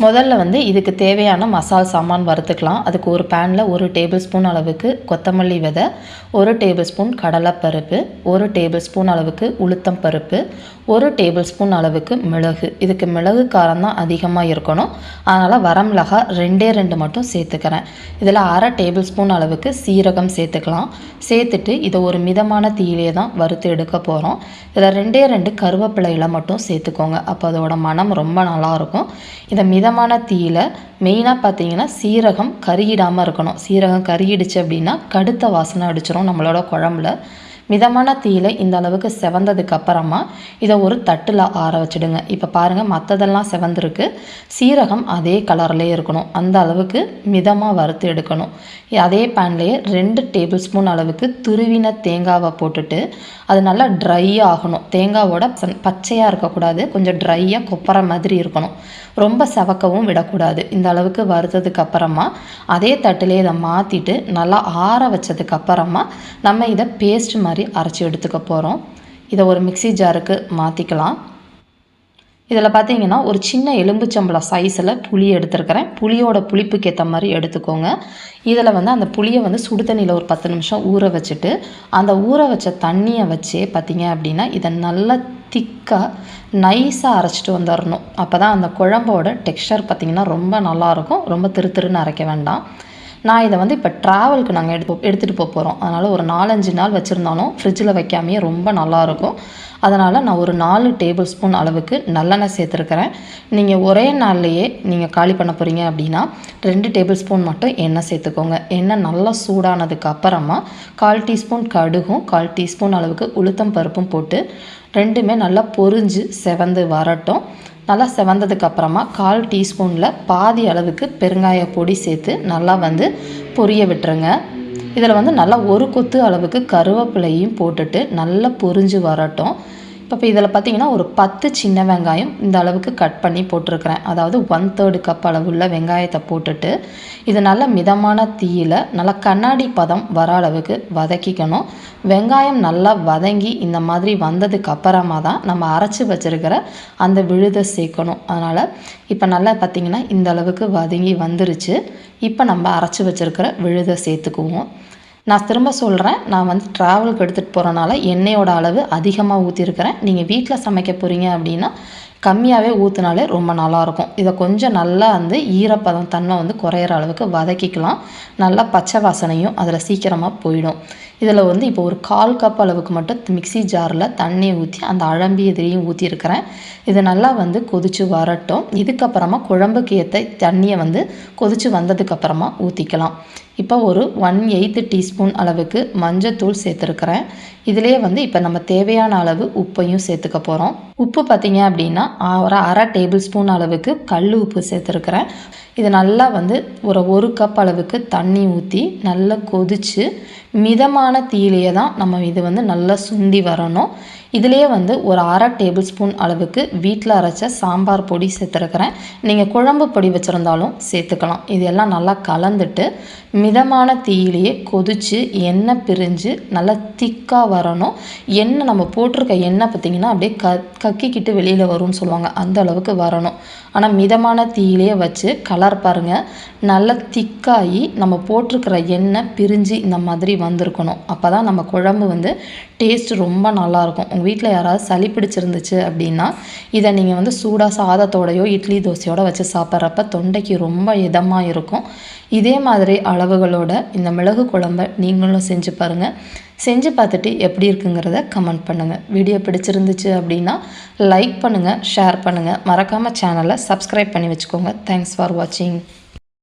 முதல்ல வந்து இதுக்கு தேவையான மசால் சாமான் வறுத்துக்கலாம். அதுக்கு ஒரு பேனில் 1 டேபிள் ஸ்பூன் அளவுக்கு கொத்தமல்லி விதை, 1 டேபிள் ஸ்பூன் கடலைப்பருப்பு, 1 டேபிள் ஸ்பூன் அளவுக்கு உளுத்தம் பருப்பு, 1 டேபிள் ஸ்பூன் அளவுக்கு மிளகு. இதுக்கு மிளகு காரம் தான் அதிகமாக இருக்கணும். அதனால் வரமிளகா 2 மட்டும் சேர்த்துக்கிறேன். இதில் 1/2 டேபிள் ஸ்பூன் அளவுக்கு சீரகம் சேர்த்துக்கலாம். சேர்த்துட்டு இதை ஒரு மிதமான தீயிலே தான் வறுத்து எடுக்க போகிறோம். இதில் 2 கருவேப்பிலையில மட்டும் சேர்த்துக்கோங்க. அப்போ அதோட மனம் ரொம்ப நல்லாயிருக்கும். இதை மிதமான தீயில மெயினாக பார்த்தீங்கன்னா சீரகம் கருகிடாமல் இருக்கணும். சீரகம் கருகிடுச்சு அப்படின்னா கடுத்த வாசனை அடிச்சிடும் நம்மளோட குழம்புல. மிதமான தீயில இந்த அளவுக்கு செவந்ததுக்கு அப்புறமா இதை ஒரு தட்டில் ஆற வச்சுடுங்க. இப்போ பாருங்கள், மற்றதெல்லாம் செவந்திருக்கு. சீரகம் அதே கலர்லேயே இருக்கணும். அந்த அளவுக்கு மிதமாக வறுத்து எடுக்கணும். அதே பேன்லேயே 2 டேபிள் ஸ்பூன் அளவுக்கு துருவின தேங்காவை போட்டுட்டு அது நல்லா ட்ரை ஆகணும். தேங்காவோட பச்சையாக இருக்கக்கூடாது, கொஞ்சம் ட்ரையாக கொப்பரை மாதிரி இருக்கணும். ரொம்ப செவக்கவும் விடக்கூடாது. இந்த அளவுக்கு வறுத்ததுக்கு அப்புறமா அதே தட்டிலே இதை மாற்றிட்டு நல்லா ஆற வச்சதுக்கு அப்புறமா நம்ம இதை பேஸ்ட் மாதிரி அரைச்சி எடுத்துக்க போகிறோம். இதை ஒரு மிக்ஸி ஜாருக்கு மாற்றிக்கலாம். இதில் பார்த்தீங்கன்னா ஒரு சின்ன எலும்புச்சம்பளம் சைஸில் புளி எடுத்துருக்கிறேன். புளியோட புளிப்புக்கு ஏற்ற மாதிரி எடுத்துக்கோங்க. இதில் வந்து அந்த புளியை வந்து சுடு தண்ணியில் ஒரு 10 நிமிஷம் ஊற வச்சுட்டு அந்த ஊற வச்ச தண்ணியை வச்சே பார்த்தீங்க அப்படின்னா இதை நல்லா திக்காக நைஸாக அரைச்சிட்டு வந்துடணும். அப்போ தான் அந்த குழம்போட டெக்ஸ்சர் பார்த்திங்கன்னா ரொம்ப நல்லாயிருக்கும். ரொம்ப திருன்னு அரைக்க வேண்டாம். நான் இதை வந்து இப்போ ட்ராவலுக்கு நாங்கள் எடுத்துகிட்டு போகிறோம். அதனால் ஒரு 4-5 நாள் வச்சுருந்தாலும் ஃப்ரிட்ஜில் வைக்காமையே ரொம்ப நல்லாயிருக்கும். அதனால் நான் ஒரு 4 டேபிள் ஸ்பூன் அளவுக்கு நல்லெண்ணெய் சேர்த்துருக்கிறேன். நீங்கள் ஒரே நாள்லையே நீங்கள் காலி பண்ண போகிறீங்க அப்படின்னா 2 டேபிள் ஸ்பூன் மட்டும் எண்ணெய் சேர்த்துக்கோங்க. எண்ணெய் நல்லா சூடானதுக்கு அப்புறமா 1/4 டீஸ்பூன் கடுகும் 1/4 டீஸ்பூன் அளவுக்கு உளுத்தம் பருப்பும் போட்டு ரெண்டுமே நல்லா பொரிஞ்சு செவந்து வரட்டும். நல்லா செவந்ததுக்கு அப்புறமா 1/4 டீஸ்பூனில் பாதி அளவுக்கு பெருங்காய பொடி சேர்த்து நல்லா வந்து பொரிய விட்டுருங்க. இதில் வந்து நல்லா ஒரு கொத்து அளவுக்கு கருவேப்பிலையும் போட்டுட்டு நல்லா பொரிஞ்சு வரட்டும். இப்போ இதில் பார்த்தீங்கன்னா ஒரு 10 சின்ன வெங்காயம் இந்த அளவுக்கு கட் பண்ணி போட்டிருக்கிறேன். அதாவது 1/3 கப் அளவுள்ள வெங்காயத்தை போட்டுட்டு இது நல்லா மிதமான தீயில் நல்லா கண்ணாடி பதம் வர அளவுக்கு வதக்கிக்கணும். வெங்காயம் நல்லா வதங்கி இந்த மாதிரி வந்ததுக்கு அப்புறமா தான் நம்ம அரைச்சி வச்சுருக்கிற அந்த விழுதை சேர்க்கணும். அதனால் இப்போ நல்லா பார்த்திங்கன்னா இந்த அளவுக்கு வதங்கி வந்துருச்சு. இப்போ நம்ம அரைச்சி வச்சுருக்கிற விழுதை சேர்த்துக்குவோம். நான் திரும்ப சொல்கிறேன், நான் வந்து ட்ராவலுக்கு எடுத்துகிட்டு போகிறனால எண்ணெயோட அளவு அதிகமாக ஊற்றிருக்கிறேன். நீங்கள் வீட்டில் சமைக்க போகிறீங்க அப்படின்னா கம்மியாகவே ஊற்றினாலே ரொம்ப நல்லாயிருக்கும். இதை கொஞ்சம் நல்லா வந்து ஈரப்பதம் தன்மை வந்து குறையிற அளவுக்கு வதக்கிக்கலாம். நல்லா பச்சை வாசனையும் அதில் சீக்கிரமாக போயிடும். இதில் வந்து இப்போ ஒரு 1/4 கப் அளவுக்கு மட்டும் மிக்ஸி ஜாரில் தண்ணியை ஊற்றி அந்த அழம்பி எதிரையும் ஊற்றிருக்கிறேன். இது நல்லா வந்து கொதித்து வரட்டும். இதுக்கப்புறமா குழம்புக்கு ஏற்ற தண்ணியை வந்து கொதித்து வந்ததுக்கப்புறமா ஊற்றிக்கலாம். இப்போ ஒரு 1/8 டீஸ்பூன் அளவுக்கு மஞ்சத்தூள் சேர்த்துருக்கிறேன். இதிலே வந்து இப்போ நம்ம தேவையான அளவு உப்பையும் சேர்த்துக்க போகிறோம். உப்பு பார்த்திங்க அப்படின்னா ஒரு 1/2 டேபிள் ஸ்பூன் அளவுக்கு கல் உப்பு சேர்த்துருக்கிறேன். இது நல்லா வந்து ஒரு 1 கப் அளவுக்கு தண்ணி ஊற்றி நல்லா கொதித்து மிதமான தீயிலேயே தான் நம்ம இது வந்து நல்லா சுண்டி வரணும். இதிலேயே வந்து ஒரு 1/2 டேபிள் ஸ்பூன் அளவுக்கு வீட்டில் அரைச்ச சாம்பார் பொடி சேர்த்துருக்கிறேன். நீங்கள் குழம்பு பொடி வச்சுருந்தாலும் சேர்த்துக்கலாம். இதெல்லாம் நல்லா கலந்துட்டு மிதமான தீயிலேயே கொதித்து எண்ணெய் பிரிஞ்சு நல்லா திக்காக வரணும். எண்ணெய் நம்ம போட்டிருக்க எண்ணெய் பார்த்திங்கன்னா அப்படியே கக்கிக்கிட்டு வெளியில் வரும்னு சொல்லுவாங்க. அந்த அளவுக்கு வரணும். ஆனால் மிதமான தீயிலேயே வச்சு கலர் பாருங்கள், நல்லா திக்காகி நம்ம போட்டிருக்கிற எண்ணெய் பிரிஞ்சு இந்த மாதிரி வந்திருக்கணும். அப்போ தான் நம்ம குழம்பு வந்து டேஸ்ட் ரொம்ப நல்லாயிருக்கும். உங்கள் வீட்டில் யாராவது சளி பிடிச்சிருந்துச்சு அப்படின்னா இதை நீங்கள் வந்து சூடாக சாதத்தோடையோ இட்லி தோசையோடு வச்சு சாப்பிட்றப்ப தொண்டைக்கு ரொம்ப இதமாக இருக்கும். இதே மாதிரி அளவுகளோட இந்த மிளகு குழம்பை நீங்களும் செஞ்சு பாருங்கள். செஞ்சு பார்த்துட்டு எப்படி இருக்குங்கிறத கமெண்ட் பண்ணுங்கள். வீடியோ பிடிச்சிருந்துச்சு அப்படின்னா லைக் பண்ணுங்கள், ஷேர் பண்ணுங்கள். மறக்காமல் சேனலை சப்ஸ்கிரைப் பண்ணி வச்சுக்கோங்க. தேங்க்ஸ் ஃபார் வாட்சிங்.